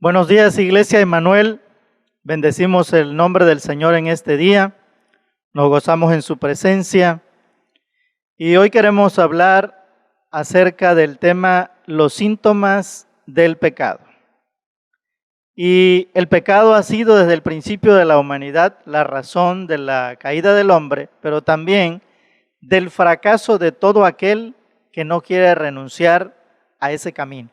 Buenos días, Iglesia Emmanuel. Bendecimos el nombre del Señor en este día. Nos gozamos en su presencia. Y hoy queremos hablar acerca del tema los síntomas del pecado. Y el pecado ha sido desde el principio de la humanidad la razón de la caída del hombre, pero también del fracaso de todo aquel que no quiere renunciar a ese camino.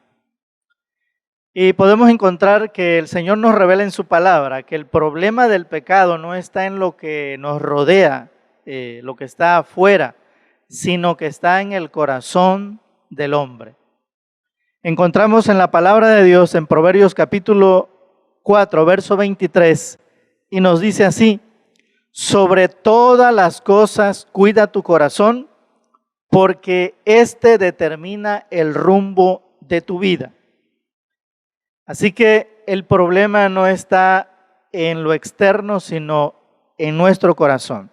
Y podemos encontrar que el Señor nos revela en su palabra que el problema del pecado no está en lo que nos rodea, lo que está afuera, sino que está en el corazón del hombre. Encontramos en la palabra de Dios en Proverbios capítulo 4, verso 23, y nos dice así: sobre todas las cosas cuida tu corazón, porque éste determina el rumbo de tu vida. Así que el problema no está en lo externo, sino en nuestro corazón.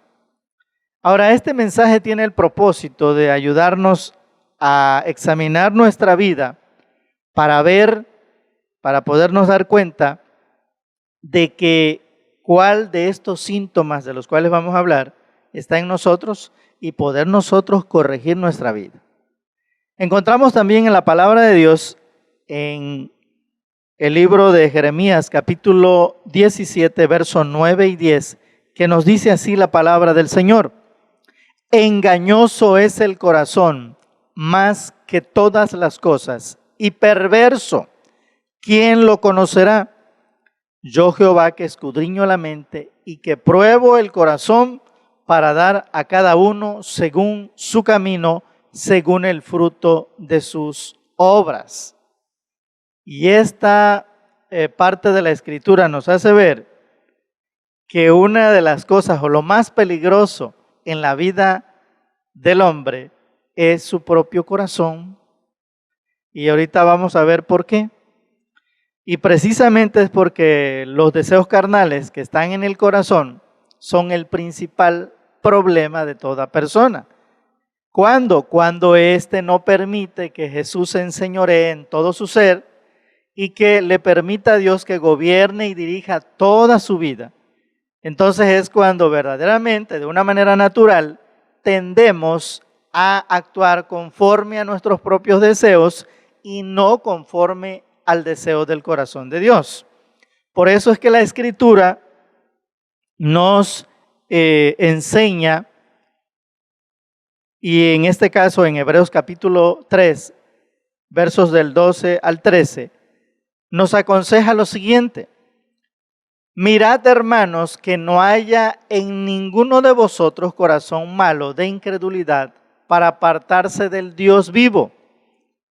Ahora, este mensaje tiene el propósito de ayudarnos a examinar nuestra vida para podernos dar cuenta de que cuál de estos síntomas de los cuales vamos a hablar está en nosotros y poder nosotros corregir nuestra vida. Encontramos también en la palabra de Dios en el libro de Jeremías, capítulo 17, versos 9 y 10, que nos dice así la palabra del Señor: engañoso es el corazón más que todas las cosas, y perverso, ¿quién lo conocerá? Yo, Jehová, que escudriño la mente y que pruebo el corazón para dar a cada uno según su camino, según el fruto de sus obras. Y esta parte de la Escritura nos hace ver que una de las cosas o lo más peligroso en la vida del hombre es su propio corazón. Y ahorita vamos a ver por qué. Y precisamente es porque los deseos carnales que están en el corazón son el principal problema de toda persona. ¿Cuándo? Cuando éste no permite que Jesús se enseñoree en todo su ser y que le permita a Dios que gobierne y dirija toda su vida. Entonces es cuando verdaderamente, de una manera natural, tendemos a actuar conforme a nuestros propios deseos y no conforme al deseo del corazón de Dios. Por eso es que la Escritura nos enseña, y en este caso en Hebreos capítulo 3, versos del 12 al 13, nos aconseja lo siguiente: mirad, hermanos, que no haya en ninguno de vosotros corazón malo de incredulidad para apartarse del Dios vivo.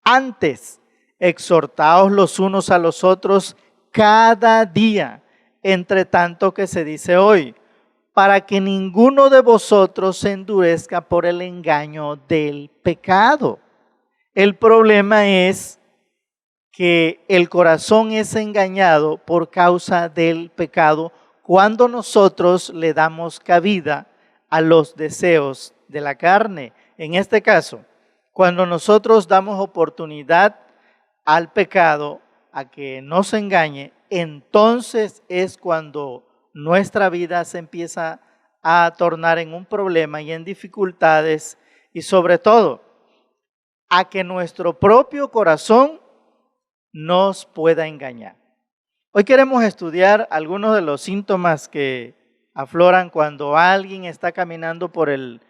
Antes, exhortaos los unos a los otros cada día, entre tanto que se dice hoy, para que ninguno de vosotros se endurezca por el engaño del pecado. El problema es que el corazón es engañado por causa del pecado cuando nosotros le damos cabida a los deseos de la carne. En este caso, cuando nosotros damos oportunidad al pecado a que nos engañe, entonces es cuando nuestra vida se empieza a tornar en un problema y en dificultades, y sobre todo a que nuestro propio corazón nos pueda engañar. Hoy queremos estudiar algunos de los síntomas que afloran cuando alguien está caminando por el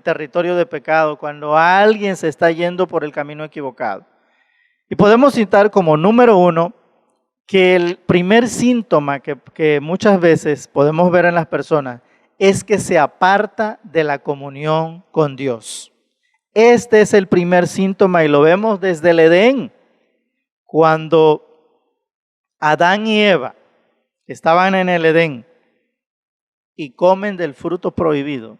territorio de pecado, cuando alguien se está yendo por el camino equivocado. Y podemos citar como número 1 que el primer síntoma que muchas veces podemos ver en las personas es que se aparta de la comunión con Dios. Este es el primer síntoma y lo vemos desde el Edén. Cuando Adán y Eva estaban en el Edén y comen del fruto prohibido,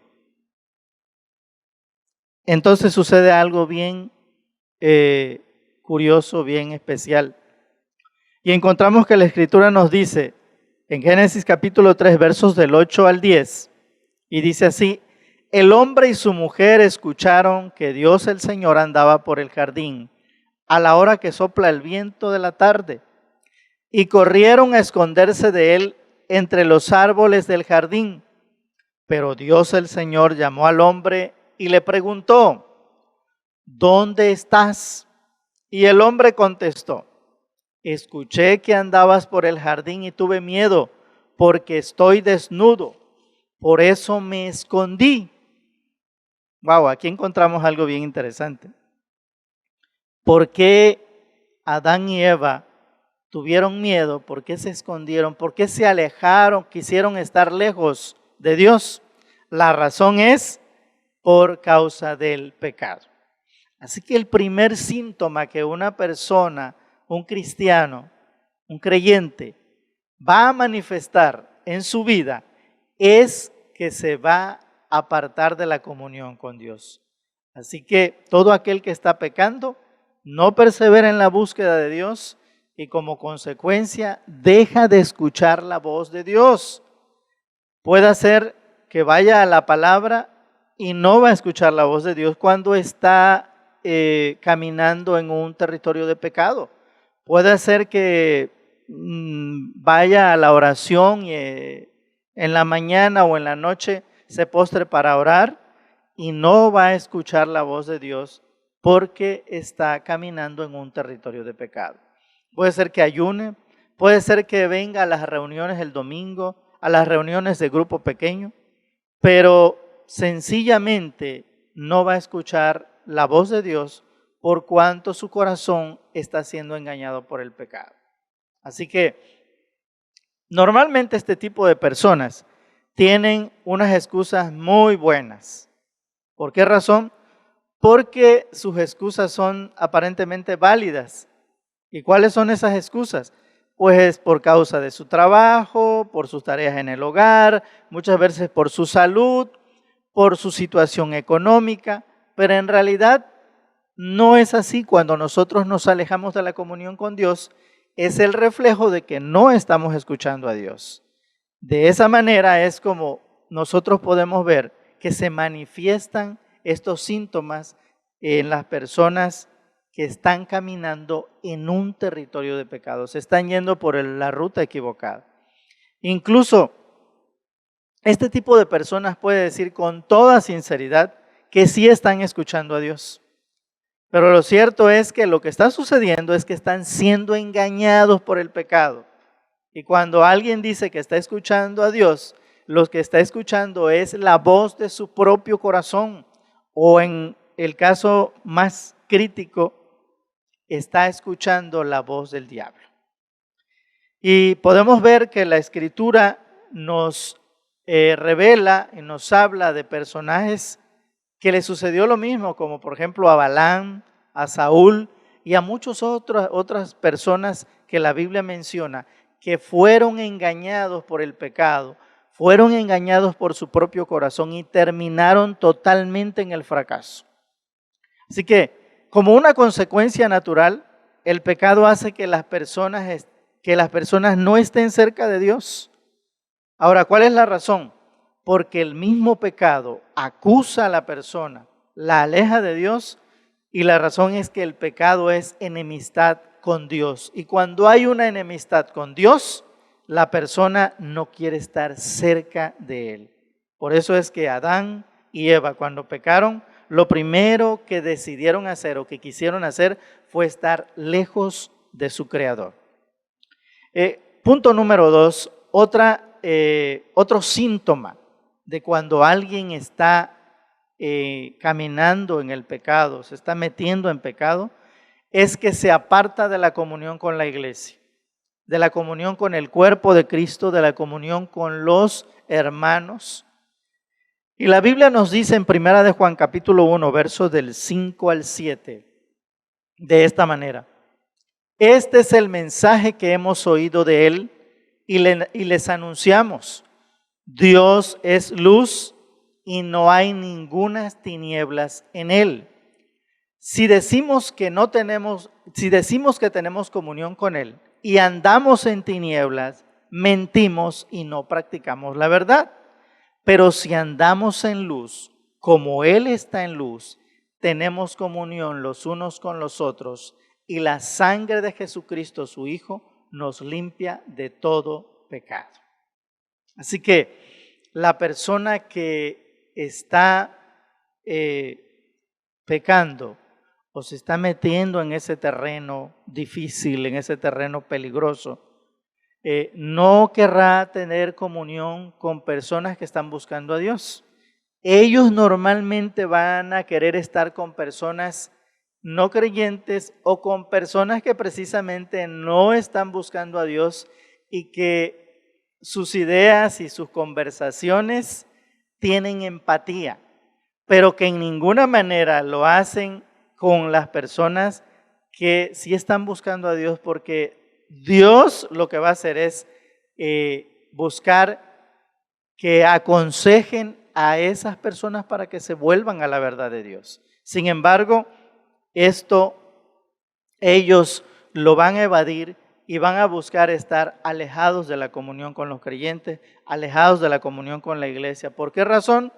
entonces sucede algo bien curioso, bien especial. Y encontramos que la Escritura nos dice en Génesis capítulo 3, versos del 8 al 10, y dice así: el hombre y su mujer escucharon que Dios el Señor andaba por el jardín a la hora que sopla el viento de la tarde, y corrieron a esconderse de él entre los árboles del jardín. Pero Dios el Señor llamó al hombre y le preguntó: ¿dónde estás? Y el hombre contestó: escuché que andabas por el jardín y tuve miedo, porque estoy desnudo, por eso me escondí. Wow, aquí encontramos algo bien interesante. ¿Por qué Adán y Eva tuvieron miedo? ¿Por qué se escondieron? ¿Por qué se alejaron? Quisieron estar lejos de Dios. La razón es por causa del pecado. Así que el primer síntoma que una persona, un cristiano, un creyente, va a manifestar en su vida es que se va a apartar de la comunión con Dios. Así que todo aquel que está pecando no persevera en la búsqueda de Dios y como consecuencia deja de escuchar la voz de Dios. Puede ser que vaya a la palabra y no va a escuchar la voz de Dios cuando está caminando en un territorio de pecado. Puede ser que vaya a la oración y en la mañana o en la noche se postre para orar y no va a escuchar la voz de Dios porque está caminando en un territorio de pecado. Puede ser que ayune, puede ser que venga a las reuniones el domingo, a las reuniones de grupo pequeño, pero sencillamente no va a escuchar la voz de Dios por cuanto su corazón está siendo engañado por el pecado. Así que normalmente este tipo de personas tienen unas excusas muy buenas. ¿Por qué razón? Porque sus excusas son aparentemente válidas. ¿Y cuáles son esas excusas? Pues es por causa de su trabajo, por sus tareas en el hogar, muchas veces por su salud, por su situación económica, pero en realidad no es así. Cuando nosotros nos alejamos de la comunión con Dios, es el reflejo de que no estamos escuchando a Dios. De esa manera es como nosotros podemos ver que se manifiestan estos síntomas en las personas que están caminando en un territorio de pecado, se están yendo por la ruta equivocada. Incluso este tipo de personas puede decir con toda sinceridad que sí están escuchando a Dios. Pero lo cierto es que lo que está sucediendo es que están siendo engañados por el pecado. Y cuando alguien dice que está escuchando a Dios, lo que está escuchando es la voz de su propio corazón. O en el caso más crítico, está escuchando la voz del diablo. Y podemos ver que la Escritura nos revela y nos habla de personajes que le sucedió lo mismo, como por ejemplo a Balaam, a Saúl y a muchas otras personas que la Biblia menciona, que fueron engañados por el pecado, fueron engañados por su propio corazón y terminaron totalmente en el fracaso. Así que, como una consecuencia natural, el pecado hace que las personas no estén cerca de Dios. Ahora, ¿cuál es la razón? Porque el mismo pecado acusa a la persona, la aleja de Dios, y la razón es que el pecado es enemistad con Dios. Y cuando hay una enemistad con Dios, la persona no quiere estar cerca de Él. Por eso es que Adán y Eva, cuando pecaron, lo primero que decidieron hacer o que quisieron hacer fue estar lejos de su Creador. Punto número 2, otro síntoma de cuando alguien está caminando en el pecado, se está metiendo en pecado, es que se aparta de la comunión con la iglesia, de la comunión con el cuerpo de Cristo, de la comunión con los hermanos. Y la Biblia nos dice en 1 de Juan capítulo 1, versos del 5 al 7, de esta manera: este es el mensaje que hemos oído de Él y les anunciamos. Dios es luz y no hay ningunas tinieblas en Él. Si decimos que tenemos comunión con Él y andamos en tinieblas, mentimos y no practicamos la verdad. Pero si andamos en luz, como Él está en luz, tenemos comunión los unos con los otros y la sangre de Jesucristo, su Hijo, nos limpia de todo pecado. Así que la persona que está pecando o se está metiendo en ese terreno difícil, en ese terreno peligroso, no querrá tener comunión con personas que están buscando a Dios. Ellos normalmente van a querer estar con personas no creyentes o con personas que precisamente no están buscando a Dios y que sus ideas y sus conversaciones tienen empatía, pero que en ninguna manera lo hacen con las personas que sí están buscando a Dios, porque Dios lo que va a hacer es buscar que aconsejen a esas personas para que se vuelvan a la verdad de Dios. Sin embargo, esto ellos lo van a evadir y van a buscar estar alejados de la comunión con los creyentes, alejados de la comunión con la iglesia. ¿Por qué razón?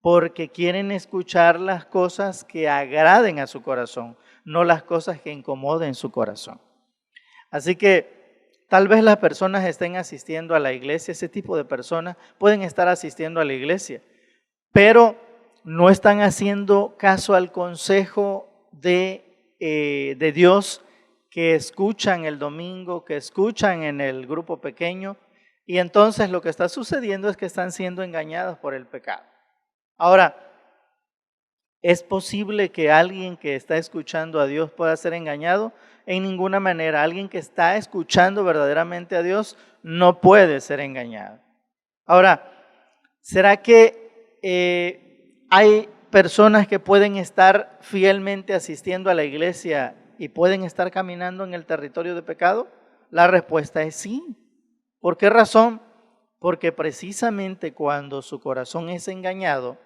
Porque quieren escuchar las cosas que agraden a su corazón, no las cosas que incomoden su corazón. Así que tal vez las personas estén asistiendo a la iglesia, ese tipo de personas pueden estar asistiendo a la iglesia, pero no están haciendo caso al consejo de Dios, que escuchan el domingo, que escuchan en el grupo pequeño, y entonces lo que está sucediendo es que están siendo engañados por el pecado. Ahora, ¿es posible que alguien que está escuchando a Dios pueda ser engañado? En ninguna manera. Alguien que está escuchando verdaderamente a Dios no puede ser engañado. Ahora, ¿será que hay personas que pueden estar fielmente asistiendo a la iglesia y pueden estar caminando en el territorio de pecado? La respuesta es sí. ¿Por qué razón? Porque precisamente cuando su corazón es engañado,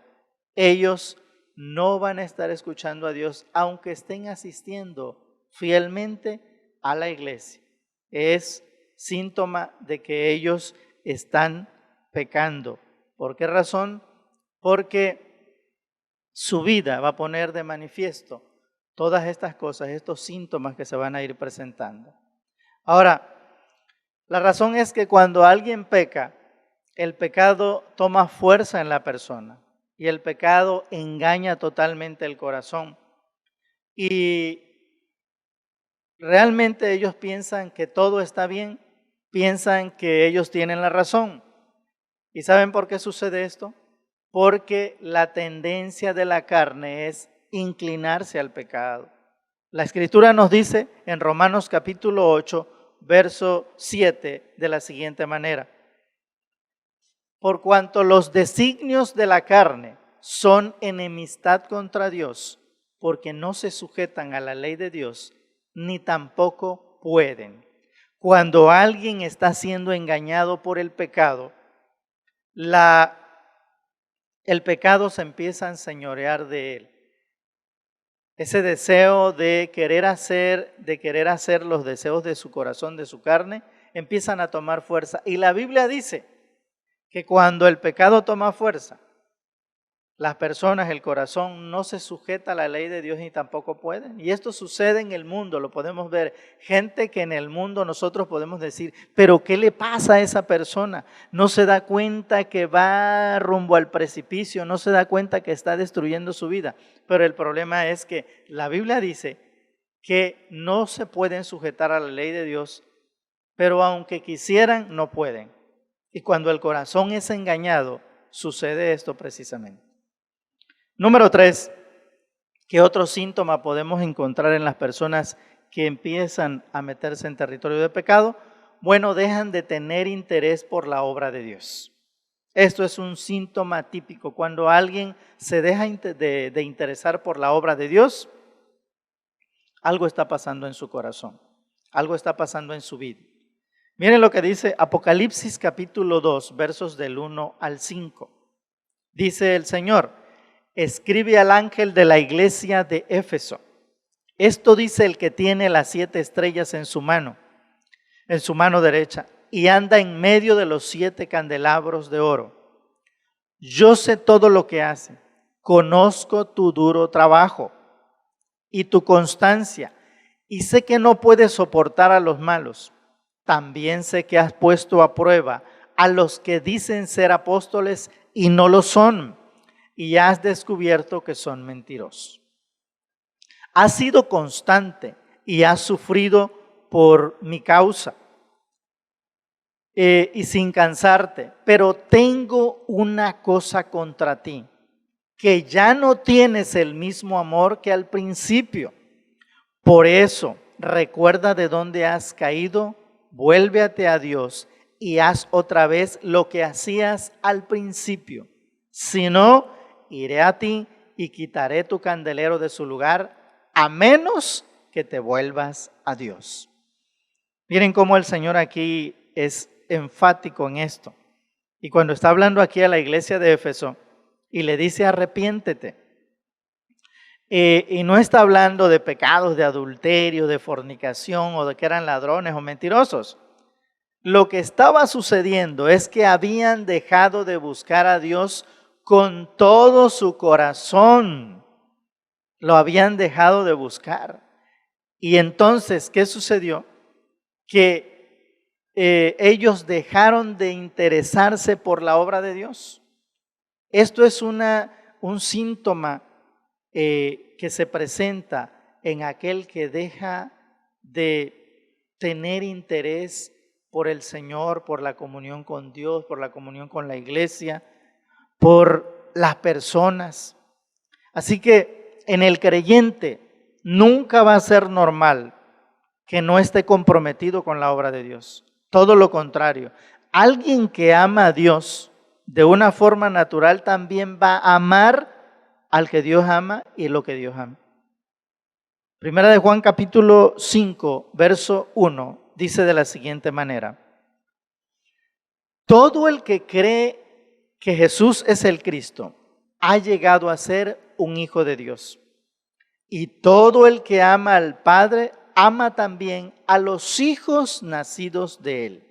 ellos no van a estar escuchando a Dios, aunque estén asistiendo fielmente a la iglesia. Es síntoma de que ellos están pecando. ¿Por qué razón? Porque su vida va a poner de manifiesto todas estas cosas, estos síntomas que se van a ir presentando. Ahora, la razón es que cuando alguien peca, el pecado toma fuerza en la persona y el pecado engaña totalmente el corazón. Y realmente ellos piensan que todo está bien, piensan que ellos tienen la razón. ¿Y saben por qué sucede esto? Porque la tendencia de la carne es inclinarse al pecado. La Escritura nos dice en Romanos capítulo 8, verso 7, de la siguiente manera: por cuanto los designios de la carne son enemistad contra Dios, porque no se sujetan a la ley de Dios, ni tampoco pueden. Cuando alguien está siendo engañado por el pecado, el pecado se empieza a enseñorear de él. Ese deseo de querer hacer los deseos de su corazón, de su carne, empiezan a tomar fuerza. Y la Biblia dice que cuando el pecado toma fuerza, las personas, el corazón no se sujeta a la ley de Dios ni tampoco pueden. Y esto sucede en el mundo, lo podemos ver. Gente que en el mundo nosotros podemos decir, pero ¿qué le pasa a esa persona? No se da cuenta que va rumbo al precipicio, no se da cuenta que está destruyendo su vida. Pero el problema es que la Biblia dice que no se pueden sujetar a la ley de Dios, pero aunque quisieran, no pueden. Y cuando el corazón es engañado, sucede esto precisamente. Número 3, ¿qué otro síntoma podemos encontrar en las personas que empiezan a meterse en territorio de pecado? Bueno, dejan de tener interés por la obra de Dios. Esto es un síntoma típico. Cuando alguien se deja de interesar por la obra de Dios, algo está pasando en su corazón, algo está pasando en su vida. Miren lo que dice Apocalipsis capítulo 2, versos del 1 al 5. Dice el Señor: escribe al ángel de la iglesia de Éfeso. Esto dice el que tiene las 7 estrellas en su mano derecha, y anda en medio de los 7 candelabros de oro. Yo sé todo lo que hace, conozco tu duro trabajo y tu constancia, y sé que no puedes soportar a los malos, también sé que has puesto a prueba a los que dicen ser apóstoles y no lo son, y has descubierto que son mentirosos. Has sido constante y has sufrido por mi causa y sin cansarte, pero tengo una cosa contra ti, que ya no tienes el mismo amor que al principio. Por eso, recuerda de dónde has caído, vuélvete a Dios y haz otra vez lo que hacías al principio. Si no, iré a ti y quitaré tu candelero de su lugar, a menos que te vuelvas a Dios. Miren cómo el Señor aquí es enfático en esto. Y cuando está hablando aquí a la iglesia de Éfeso y le dice arrepiéntete, y no está hablando de pecados de adulterio, de fornicación o de que eran ladrones o mentirosos. Lo que estaba sucediendo es que habían dejado de buscar a Dios con todo su corazón. Lo habían dejado de buscar. Y entonces, ¿qué sucedió? Que ellos dejaron de interesarse por la obra de Dios. Esto es un síntoma que se presenta en aquel que deja de tener interés por el Señor, por la comunión con Dios, por la comunión con la iglesia, por las personas. Así que en el creyente nunca va a ser normal que no esté comprometido con la obra de Dios. Todo lo contrario, alguien que ama a Dios de una forma natural también va a amar al que Dios ama y lo que Dios ama. Primera de Juan capítulo 5, verso 1, dice de la siguiente manera: todo el que cree que Jesús es el Cristo ha llegado a ser un hijo de Dios. Y todo el que ama al Padre ama también a los hijos nacidos de Él.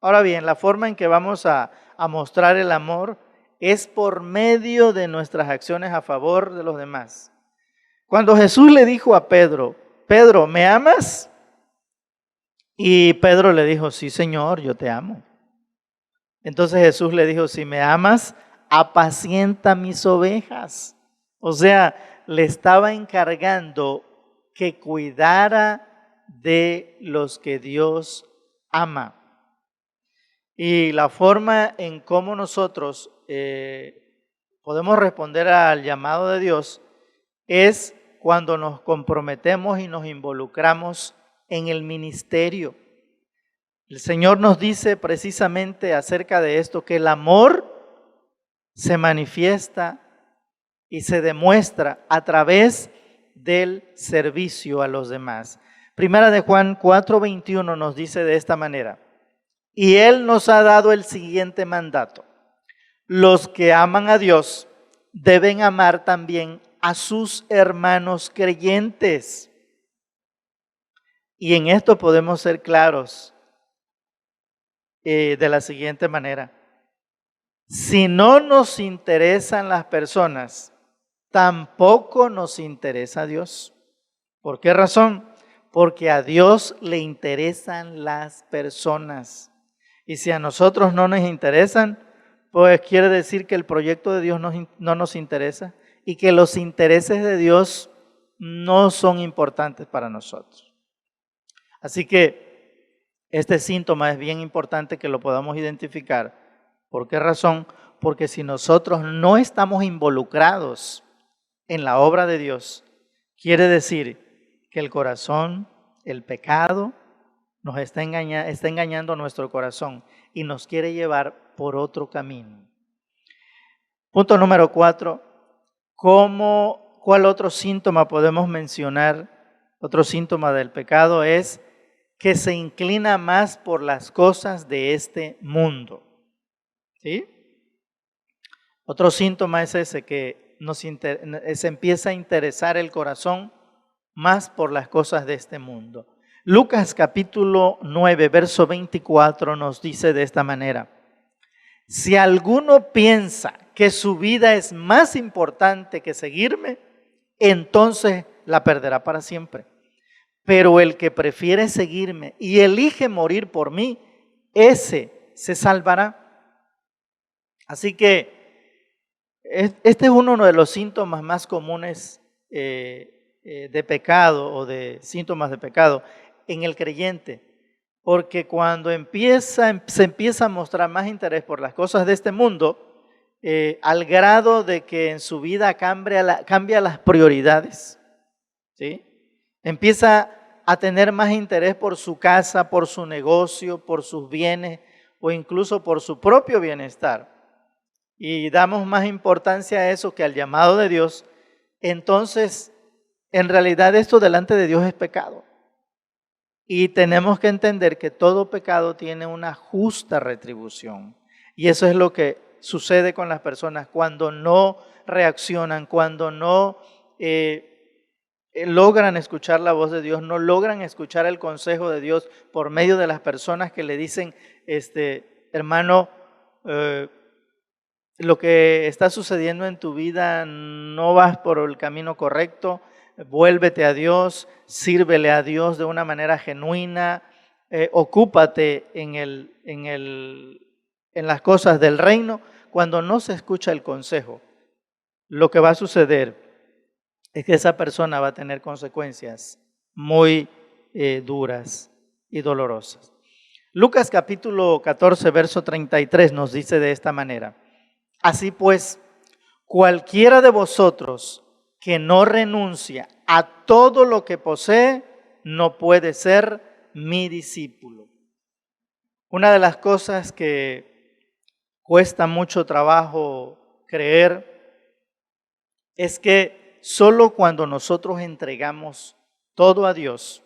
Ahora bien, la forma en que vamos a mostrar el amor es por medio de nuestras acciones a favor de los demás. Cuando Jesús le dijo a Pedro, Pedro, ¿me amas? Y Pedro le dijo, sí, Señor, yo te amo. Entonces Jesús le dijo, si me amas, apacienta mis ovejas. O sea, le estaba encargando que cuidara de los que Dios ama. Y la forma en cómo nosotros podemos responder al llamado de Dios es cuando nos comprometemos y nos involucramos en el ministerio. El Señor nos dice precisamente acerca de esto, que el amor se manifiesta y se demuestra a través del servicio a los demás. Primera de Juan 4:21 nos dice de esta manera: y Él nos ha dado el siguiente mandato: los que aman a Dios deben amar también a sus hermanos creyentes. Y en esto podemos ser claros de la siguiente manera: si no nos interesan las personas, tampoco nos interesa Dios. ¿Por qué razón? Porque a Dios le interesan las personas. Y si a nosotros no nos interesan, pues quiere decir que el proyecto de Dios no nos interesa y que los intereses de Dios no son importantes para nosotros. Así que este síntoma es bien importante que lo podamos identificar. ¿Por qué razón? Porque si nosotros no estamos involucrados en la obra de Dios, quiere decir que el corazón, el pecado, nos está engañando nuestro corazón y nos quiere llevar por otro camino. Punto número 4. ¿Cuál otro síntoma podemos mencionar? Otro síntoma del pecado es que se inclina más por las cosas de este mundo. ¿Sí? Otro síntoma es ese, que se empieza a interesar el corazón más por las cosas de este mundo. Lucas capítulo 9, verso 24 nos dice de esta manera: si alguno piensa que su vida es más importante que seguirme, entonces la perderá para siempre. pero el que prefiere seguirme y elige morir por mí, ese se salvará. Así que este es uno de los síntomas más comunes de pecado o de síntomas de pecado en el creyente, porque cuando se empieza a mostrar más interés por las cosas de este mundo, al grado de que en su vida cambia las prioridades, ¿sí? Empieza a tener más interés por su casa, por su negocio, por sus bienes o incluso por su propio bienestar. Y damos más importancia a eso que al llamado de Dios. Entonces, en realidad esto delante de Dios es pecado. Y tenemos que entender que todo pecado tiene una justa retribución. Y eso es lo que sucede con las personas cuando no reaccionan, cuando no logran escuchar la voz de Dios, no logran escuchar el consejo de Dios por medio de las personas que le dicen, hermano, lo que está sucediendo en tu vida no vas por el camino correcto, vuélvete a Dios, sírvele a Dios de una manera genuina, ocúpate en las cosas del reino. Cuando no se escucha el consejo, lo que va a suceder es que esa persona va a tener consecuencias muy duras y dolorosas. Lucas capítulo 14, verso 33 nos dice de esta manera: así pues, cualquiera de vosotros que no renuncia a todo lo que posee, no puede ser mi discípulo. Una de las cosas que cuesta mucho trabajo creer es que solo cuando nosotros entregamos todo a Dios,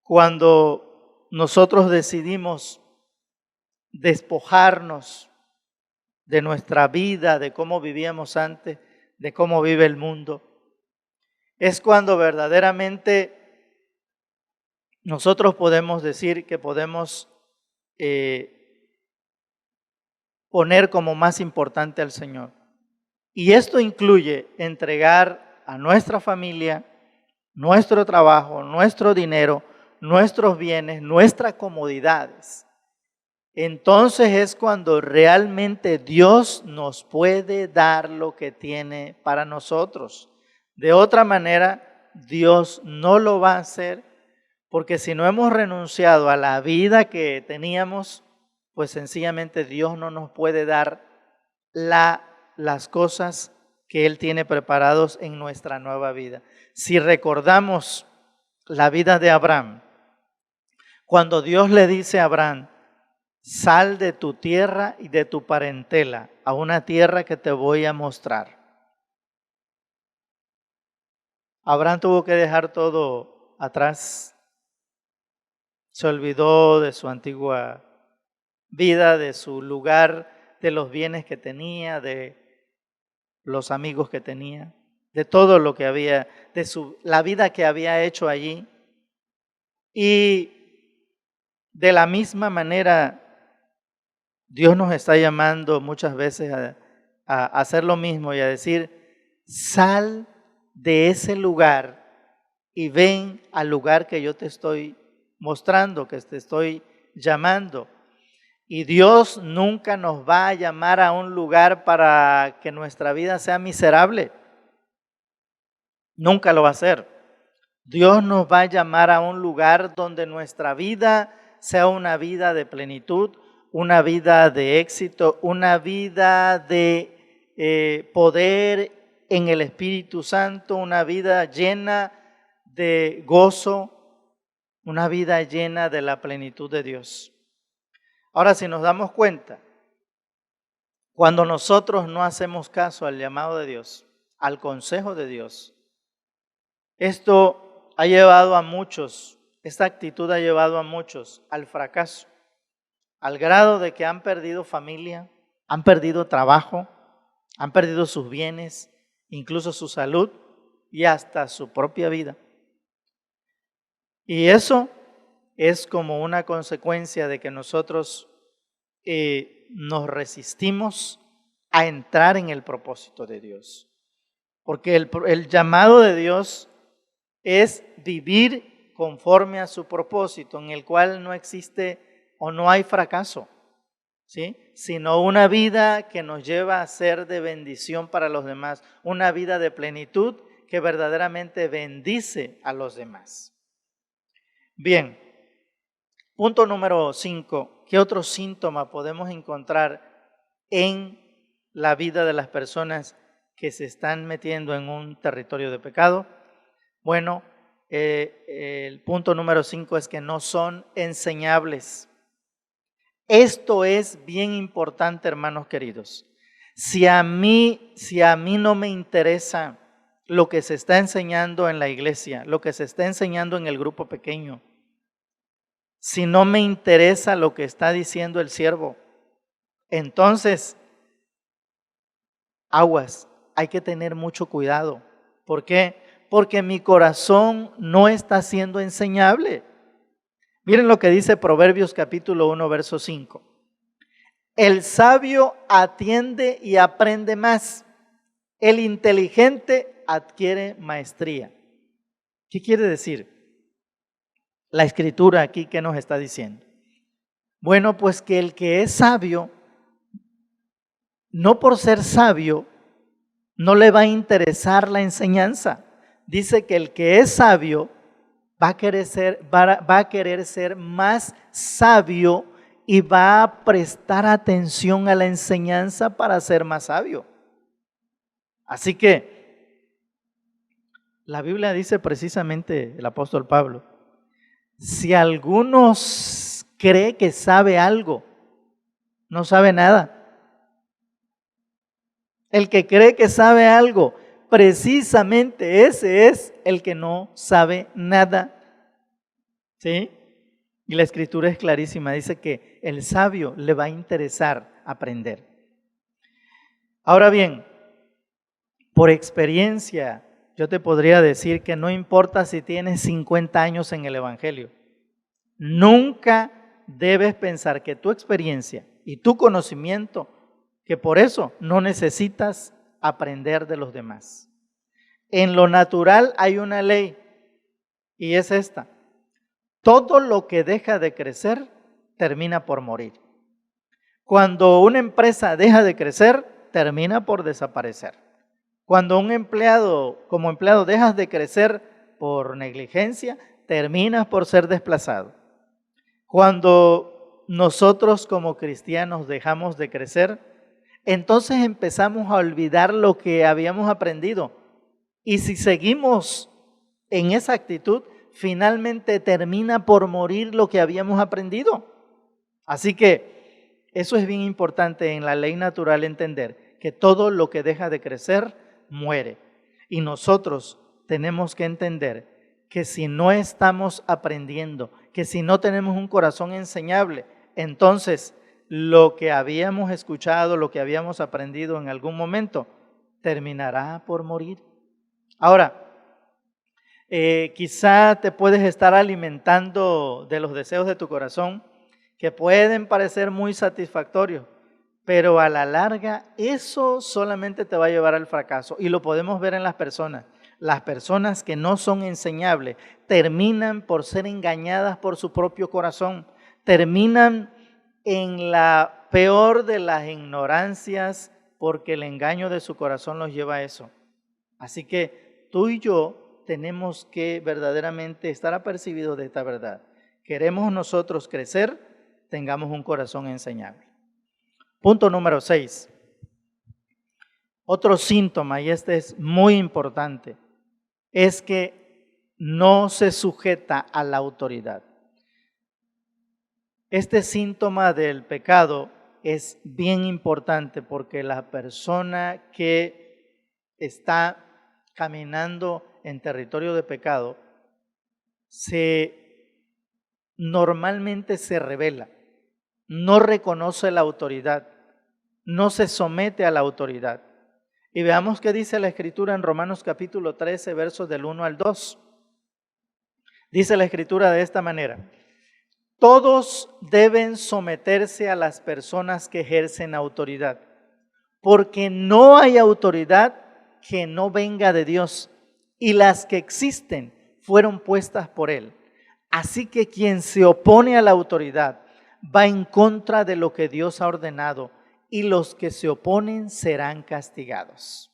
cuando nosotros decidimos despojarnos de nuestra vida, de cómo vivíamos antes, de cómo vive el mundo, es cuando verdaderamente nosotros podemos decir que podemos poner como más importante al Señor. Y esto incluye entregar a nuestra familia, nuestro trabajo, nuestro dinero, nuestros bienes, nuestras comodidades. Entonces es cuando realmente Dios nos puede dar lo que tiene para nosotros. De otra manera, Dios no lo va a hacer, porque si no hemos renunciado a la vida que teníamos, pues sencillamente Dios no nos puede dar las cosas que Él tiene preparados en nuestra nueva vida. Si recordamos la vida de Abraham, cuando Dios le dice a Abraham, sal de tu tierra y de tu parentela a una tierra que te voy a mostrar. Abraham tuvo que dejar todo atrás. Se olvidó de su antigua vida, de su lugar, de los bienes que tenía, de los amigos que tenía, de todo lo que había, la vida que había hecho allí. Y de la misma manera, Dios nos está llamando muchas veces a hacer lo mismo y a decir, sal de ese lugar y ven al lugar que yo te estoy mostrando, que te estoy llamando. Y Dios nunca nos va a llamar a un lugar para que nuestra vida sea miserable. Nunca lo va a hacer. Dios nos va a llamar a un lugar donde nuestra vida sea una vida de plenitud, una vida de éxito, una vida de poder en el Espíritu Santo, una vida llena de gozo, una vida llena de la plenitud de Dios. Ahora, si nos damos cuenta, cuando nosotros no hacemos caso al llamado de Dios, al consejo de Dios, esto ha llevado a muchos, esta actitud ha llevado a muchos al fracaso, al grado de que han perdido familia, han perdido trabajo, han perdido sus bienes, incluso su salud y hasta su propia vida. Y eso es como una consecuencia de que nosotros nos resistimos a entrar en el propósito de Dios. Porque el llamado de Dios es vivir conforme a su propósito, en el cual no existe o no hay fracaso, ¿sí? Sino una vida que nos lleva a ser de bendición para los demás, una vida de plenitud que verdaderamente bendice a los demás. Bien, punto número 5. ¿Qué otro síntoma podemos encontrar en la vida de las personas que se están metiendo en un territorio de pecado? Bueno, el punto número 5 es que no son enseñables. Esto es bien importante, hermanos queridos. Si a mí no me interesa lo que se está enseñando en la iglesia, lo que se está enseñando en el grupo pequeño, si no me interesa lo que está diciendo el siervo, entonces, aguas, hay que tener mucho cuidado. ¿Por qué? Porque mi corazón no está siendo enseñable. Miren lo que dice Proverbios capítulo 1, verso 5. El sabio atiende y aprende más. El inteligente adquiere maestría. ¿Qué quiere decir? La escritura aquí, ¿qué nos está diciendo? Bueno, pues que el que es sabio, no por ser sabio, no le va a interesar la enseñanza. Dice que el que es sabio va a querer ser más sabio y va a prestar atención a la enseñanza para ser más sabio. Así que la Biblia dice precisamente, el apóstol Pablo, si alguno cree que sabe algo, no sabe nada. El que cree que sabe algo, precisamente ese es el que no sabe nada. ¿Sí? Y la escritura es clarísima, dice que el sabio le va a interesar aprender. Ahora bien, por experiencia, yo te podría decir que no importa si tienes 50 años en el Evangelio, nunca debes pensar que tu experiencia y tu conocimiento, que por eso no necesitas aprender de los demás. En lo natural hay una ley y es esta. Todo lo que deja de crecer termina por morir. Cuando una empresa deja de crecer, termina por desaparecer. Cuando como empleado dejas de crecer por negligencia, terminas por ser desplazado. Cuando nosotros como cristianos dejamos de crecer, entonces empezamos a olvidar lo que habíamos aprendido. Y si seguimos en esa actitud, finalmente termina por morir lo que habíamos aprendido. Así que eso es bien importante en la ley natural entender, que todo lo que deja de crecer muere. Y nosotros tenemos que entender que si no estamos aprendiendo, que si no tenemos un corazón enseñable, entonces lo que habíamos escuchado, lo que habíamos aprendido en algún momento, terminará por morir. Ahora, quizá te puedes estar alimentando de los deseos de tu corazón que pueden parecer muy satisfactorios, pero a la larga eso solamente te va a llevar al fracaso y lo podemos ver en las personas. Las personas que no son enseñables terminan por ser engañadas por su propio corazón, terminan en la peor de las ignorancias porque el engaño de su corazón los lleva a eso. Así que tú y yo tenemos que verdaderamente estar apercibidos de esta verdad. Queremos nosotros crecer, tengamos un corazón enseñable. Punto número 6. Otro síntoma, y este es muy importante, es que no se sujeta a la autoridad. Este síntoma del pecado es bien importante porque la persona que está caminando en territorio de pecado normalmente se rebela, no reconoce la autoridad, no se somete a la autoridad. Y veamos qué dice la Escritura en Romanos capítulo 13, versos del 1 al 2. Dice la Escritura de esta manera: todos deben someterse a las personas que ejercen autoridad, porque no hay autoridad que no venga de Dios, y las que existen fueron puestas por Él. Así que quien se opone a la autoridad va en contra de lo que Dios ha ordenado y los que se oponen serán castigados.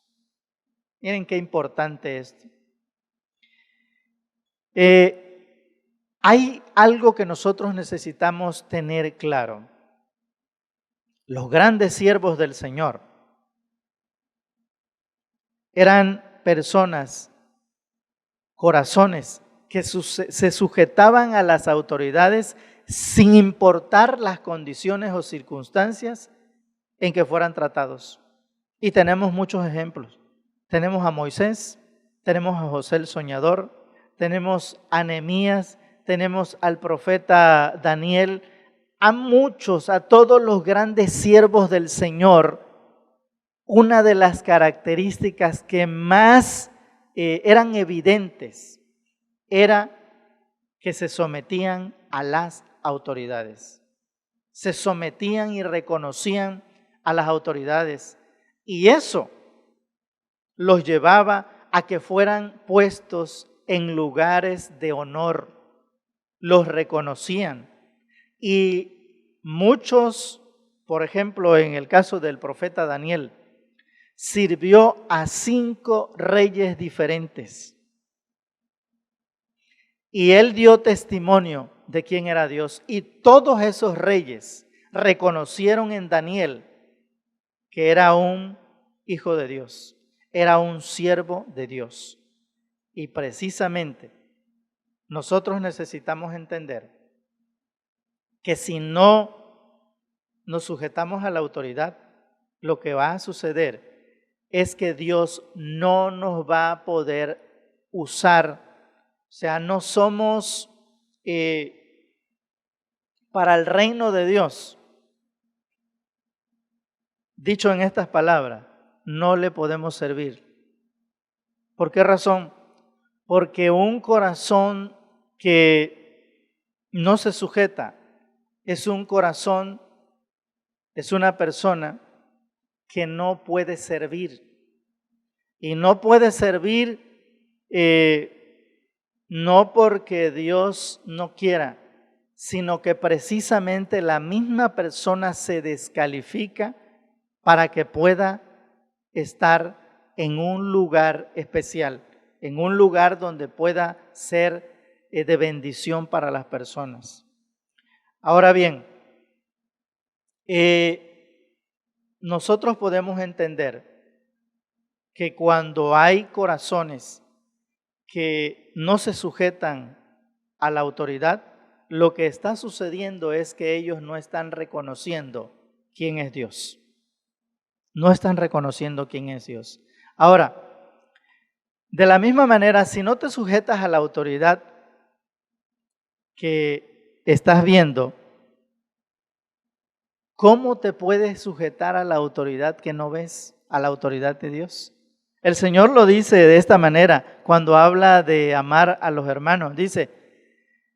Miren qué importante esto. Hay algo que nosotros necesitamos tener claro. Los grandes siervos del Señor eran personas, corazones, que se sujetaban a las autoridades sin importar las condiciones o circunstancias en que fueran tratados. Y tenemos muchos ejemplos. Tenemos a Moisés, tenemos a José el soñador, tenemos a Nehemías, tenemos al profeta Daniel, a muchos, a todos los grandes siervos del Señor. Una de las características que más eran evidentes era que se sometían a las autoridades. Se sometían y reconocían a las autoridades. Y eso los llevaba a que fueran puestos en lugares de honor. Los reconocían. Y muchos, por ejemplo, en el caso del profeta Daniel, sirvió a 5 reyes diferentes. Y él dio testimonio de quién era Dios. Y todos esos reyes reconocieron en Daniel que era un hijo de Dios, era un siervo de Dios. Y precisamente nosotros necesitamos entender que si no nos sujetamos a la autoridad, lo que va a suceder es que Dios no nos va a poder usar. O sea, no somos para el reino de Dios. Dicho en estas palabras, no le podemos servir. ¿Por qué razón? Porque un corazón que no se sujeta es un corazón, es una persona que no puede servir. Y no puede servir no porque Dios no quiera, sino que precisamente la misma persona se descalifica para que pueda estar en un lugar especial, en un lugar donde pueda ser de bendición para las personas. Ahora bien, nosotros podemos entender que cuando hay corazones que no se sujetan a la autoridad, lo que está sucediendo es que ellos no están reconociendo quién es Dios. No están reconociendo quién es Dios. Ahora, de la misma manera, si no te sujetas a la autoridad que estás viendo, ¿cómo te puedes sujetar a la autoridad que no ves, a la autoridad de Dios? El Señor lo dice de esta manera cuando habla de amar a los hermanos. Dice,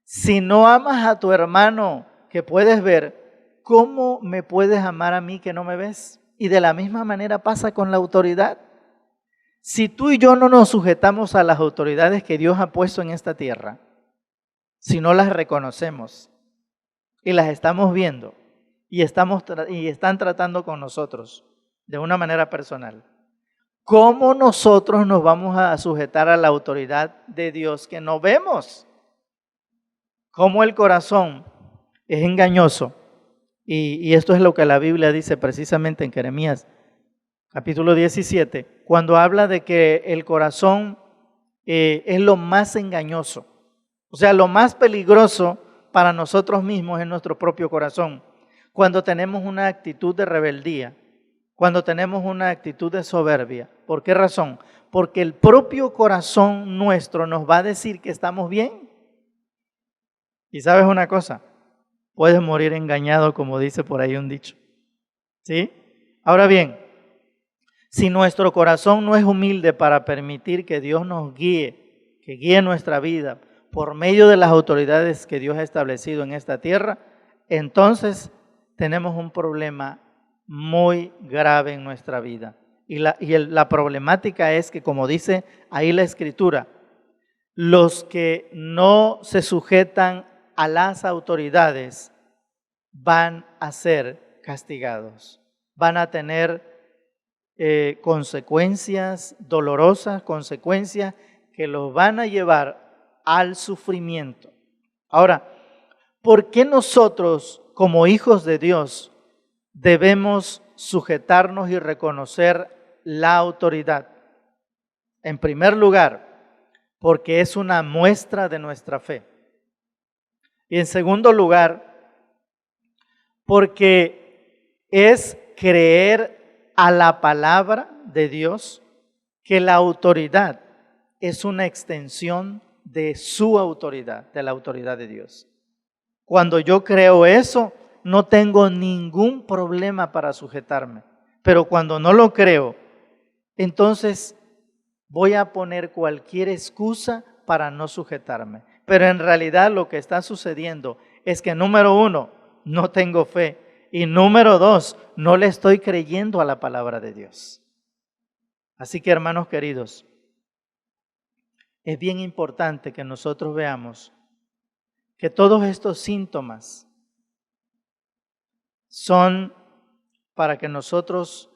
si no amas a tu hermano que puedes ver, ¿cómo me puedes amar a mí que no me ves? Y de la misma manera pasa con la autoridad. Si tú y yo no nos sujetamos a las autoridades que Dios ha puesto en esta tierra, si no las reconocemos y las estamos viendo y están tratando con nosotros de una manera personal, ¿cómo nosotros nos vamos a sujetar a la autoridad de Dios que no vemos? Cómo el corazón es engañoso. Y esto es lo que la Biblia dice precisamente en Jeremías, capítulo 17, cuando habla de que el corazón es lo más engañoso. O sea, lo más peligroso para nosotros mismos es nuestro propio corazón. Cuando tenemos una actitud de rebeldía, cuando tenemos una actitud de soberbia. ¿Por qué razón? Porque el propio corazón nuestro nos va a decir que estamos bien. Y sabes una cosa, puedes morir engañado, como dice por ahí un dicho. ¿Sí? Ahora bien, si nuestro corazón no es humilde para permitir que Dios nos guíe, que guíe nuestra vida por medio de las autoridades que Dios ha establecido en esta tierra, entonces tenemos un problema muy grave en nuestra vida. Y la problemática es que, como dice ahí la Escritura, los que no se sujetan a las autoridades van a ser castigados, van a tener consecuencias dolorosas, consecuencias que los van a llevar al sufrimiento. Ahora, ¿por qué nosotros, como hijos de Dios, debemos sujetarnos y reconocer la autoridad? En primer lugar, porque es una muestra de nuestra fe. Y en segundo lugar, porque es creer a la palabra de Dios, que la autoridad es una extensión de su autoridad, de la autoridad de Dios. Cuando yo creo eso, no tengo ningún problema para sujetarme. Pero cuando no lo creo, entonces voy a poner cualquier excusa para no sujetarme. Pero en realidad lo que está sucediendo es que, número uno, no tengo fe. Y número dos, no le estoy creyendo a la palabra de Dios. Así que, hermanos queridos, es bien importante que nosotros veamos que todos estos síntomas son para que nosotros,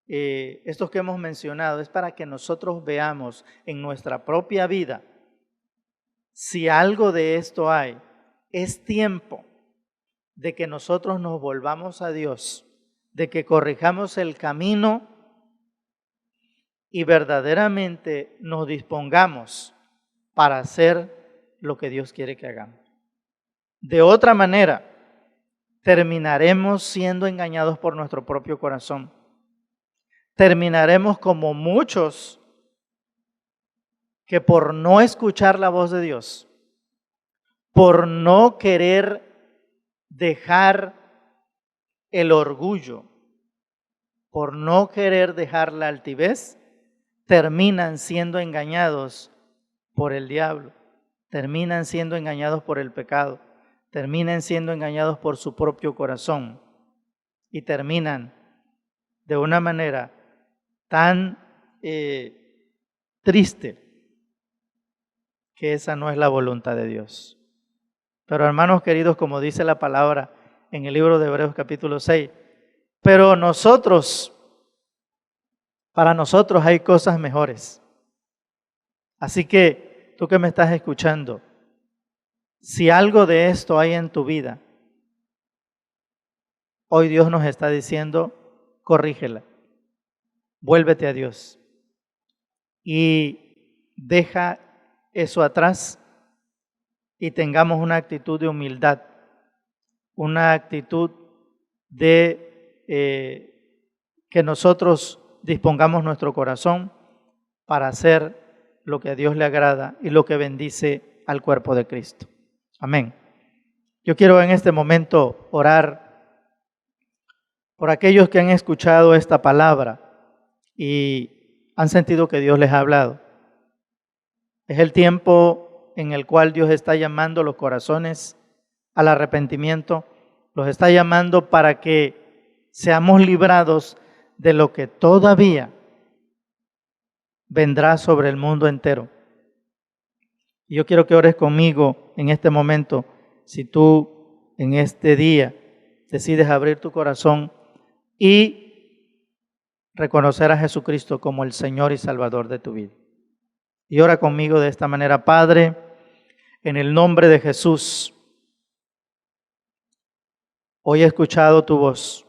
estos que hemos mencionado, es para que nosotros veamos en nuestra propia vida si algo de esto hay. Es tiempo de que nosotros nos volvamos a Dios, de que corrijamos el camino y verdaderamente nos dispongamos para hacer lo que Dios quiere que hagamos. De otra manera, terminaremos siendo engañados por nuestro propio corazón. Terminaremos como muchos que por no escuchar la voz de Dios, por no querer dejar el orgullo, por no querer dejar la altivez, terminan siendo engañados por el diablo, terminan siendo engañados por el pecado, terminan siendo engañados por su propio corazón y terminan de una manera tan triste que esa no es la voluntad de Dios. Pero hermanos queridos, como dice la palabra en el libro de Hebreos capítulo 6, pero para nosotros hay cosas mejores. Así que tú que me estás escuchando, si algo de esto hay en tu vida, hoy Dios nos está diciendo, corrígela, vuélvete a Dios y deja eso atrás y tengamos una actitud de humildad, una actitud de que nosotros dispongamos nuestro corazón para hacer lo que a Dios le agrada y lo que bendice al cuerpo de Cristo. Amén. Yo quiero en este momento orar por aquellos que han escuchado esta palabra y han sentido que Dios les ha hablado. Es el tiempo en el cual Dios está llamando los corazones al arrepentimiento, los está llamando para que seamos librados de lo que todavía vendrá sobre el mundo entero. Y yo quiero que ores conmigo en este momento, si tú en este día decides abrir tu corazón y reconocer a Jesucristo como el Señor y Salvador de tu vida. Y ora conmigo de esta manera: Padre, en el nombre de Jesús, hoy he escuchado tu voz.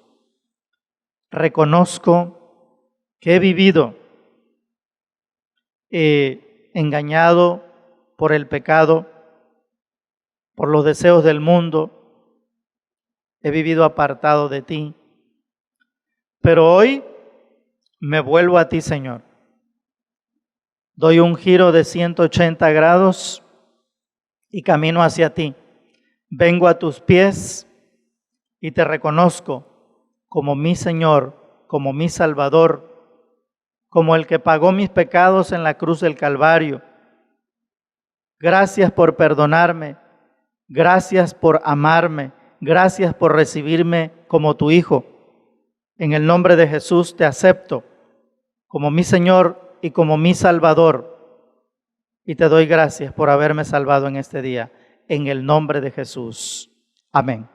Reconozco que he vivido engañado por el pecado, por los deseos del mundo. He vivido apartado de ti. Pero hoy me vuelvo a ti, Señor. Doy un giro de 180 grados y camino hacia ti. Vengo a tus pies y te reconozco como mi Señor, como mi Salvador, como el que pagó mis pecados en la cruz del Calvario. Gracias por perdonarme, gracias por amarme, gracias por recibirme como tu hijo. En el nombre de Jesús te acepto como mi Señor y como mi Salvador. y te doy gracias por haberme salvado en este día. En el nombre de Jesús. Amén.